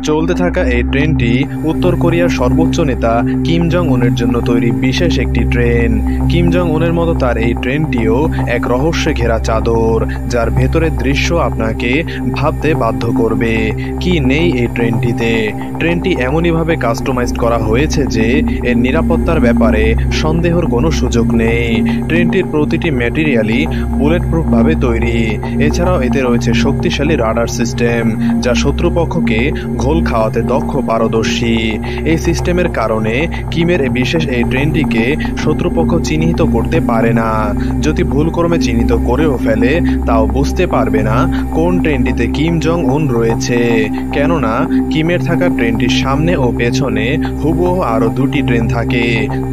চলতে থাকা এই ট্রেনটি উত্তর কোরিয়ার সর্বোচ্চ নেতা কিম জং উনের জন্য তৈরি বিশেষ একটি ট্রেন। কিম জং উনের মতো তার এই ট্রেনটিও এক রহস্যে ঘেরা চাদর, যার ভেতরের দৃশ্য আপনাকে ভাবতে বাধ্য করবে কি নেই এই ট্রেনটিতে। ট্রেনটি এমনইভাবে কাস্টমাইজড করা হয়েছে যে এর নিরাপত্তার ব্যাপারে সন্দেহের কোনো সুযোগ নেই। ট্রেনটির প্রতিটি ম্যাটেরিয়ালই বুলেট প্রুফভাবে তৈরি। এছাড়াও এতে রয়েছে শক্তিশালী রাডার সিস্টেম, যা শত্রুপক্ষকে ঘোল খাওয়াতে দক্ষ পারদর্শী। এই সিস্টেমের কারণে কিমের বিশেষ এই ট্রেনটিকে শত্রুপক্ষ চিহ্নিত করতে পারে না। যদি ভুলক্রমে চিহ্নিত করেও ফেলে, তাও বুঝতে পারবে না কোন ট্রেনটিতে কিম জং উন রয়েছে, কেননা কিমের থাকা ট্রেনটির সামনে ও পেছনে হুবহু আরও দুটি ট্রেন থাকে,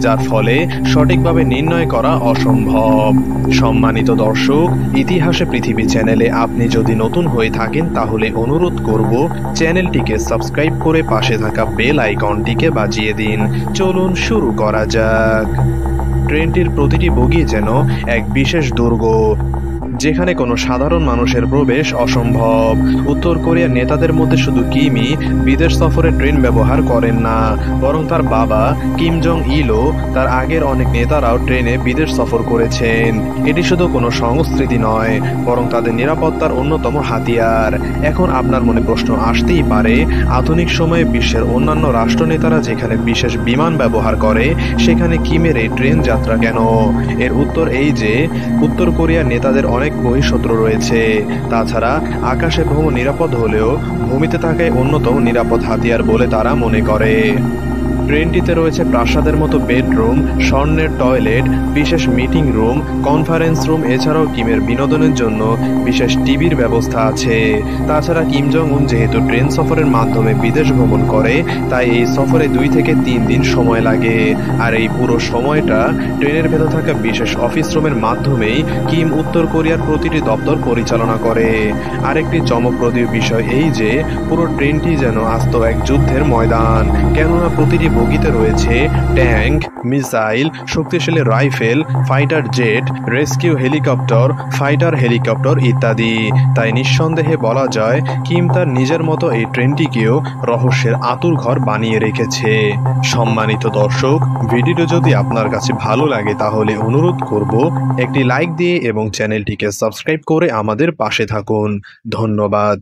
যার ফলে সঠিকভাবে নির্ণয় করা অসম্ভব। সম্মানিত দর্শক, ইতিহাসে পৃথিবী চ্যানেলে আপনি যদি নতুন হয়ে থাকেন তাহলে অনুরোধ করব চ্যানেলটিকে সাবস্ক্রাইব করে পাশে থাকা বেল আইকনটিকে বাজিয়ে দিন। চলুন শুরু করা যাক। ট্রেনটির প্রতিটি বগি যেন এক বিশেষ দুর্গ, যেখানে কোনো সাধারণ মানুষের প্রবেশ অসম্ভব। উত্তর কোরিয়ার নেতাদের মধ্যে শুধু কিমই বিদেশ সফরে ট্রেন ব্যবহার করেন না, বরং তার বাবা কিম জং ইলও তার আগের অনেক নেতারাও ট্রেনে বিদেশ সফর করেছেন। এটি শুধু কোনো সংস্কৃতি নয়, বরং তাদের নিরাপত্তার অন্যতম হাতিয়ার। এখন আপনার মনে প্রশ্ন আসতেই পারে, আধুনিক সময়ে বিশ্বের অন্যান্য রাষ্ট্রনেতারা যেখানে বিশেষ বিমান ব্যবহার করে, সেখানে কিমের এই ট্রেন যাত্রা কেন? এর উত্তর এই যে উত্তর কোরিয়ার নেতাদের অনেক বহিঃশত্রু রয়েছে। তাছাড়া আকাশে ভ্রমণ নিরাপদ হলেও ভূমিতে থাকাই অন্যতম নিরাপদ হাতিয়ার বলে তারা মনে করে। ট্রেনটিতে রয়েছে প্রাসাদের মতো বেডরুম, স্বর্ণের টয়লেট, বিশেষ মিটিং রুম, কনফারেন্স রুম। এছাড়াও কিমের বিনোদনের জন্য বিশেষ টিভির ব্যবস্থা আছে। তাছাড়া কিম জং উন যেহেতু ট্রেন সফরের মাধ্যমে বিদেশ ভ্রমণ করে, তাই এই সফরে 2 থেকে 3 দিন সময় লাগে। আর এই পুরো সময়টা ট্রেনের ভেতর থাকা বিশেষ অফিস রুমের মাধ্যমেই কিম উত্তর কোরিয়ার প্রতিটি দপ্তর পরিচালনা করে। আরেকটি চমকপ্রদ বিষয় এই যে পুরো ট্রেনটি যেন আস্ত এক যুদ্ধের ময়দান, কেননা প্রতিটি বগিতে রয়েছে ট্যাঙ্ক, মিসাইল, শক্তিশালী rifle, fighter jet, rescue helicopter, fighter helicopter ইত্যাদি। তাই নিঃসন্দেহে বলা যায় কিম তার নিজের মতো এই ট্রেনটিকেও রহস্যের আঁতুড়ঘর বানিয়ে রেখেছে। সম্মানিত দর্শক, ভিডিওটি যদি আপনার কাছে ভালো লাগে তাহলে অনুরোধ করব একটি লাইক দিয়ে এবং চ্যানেলটিকে সাবস্ক্রাইব করে আমাদের পাশে থাকুন। ধন্যবাদ।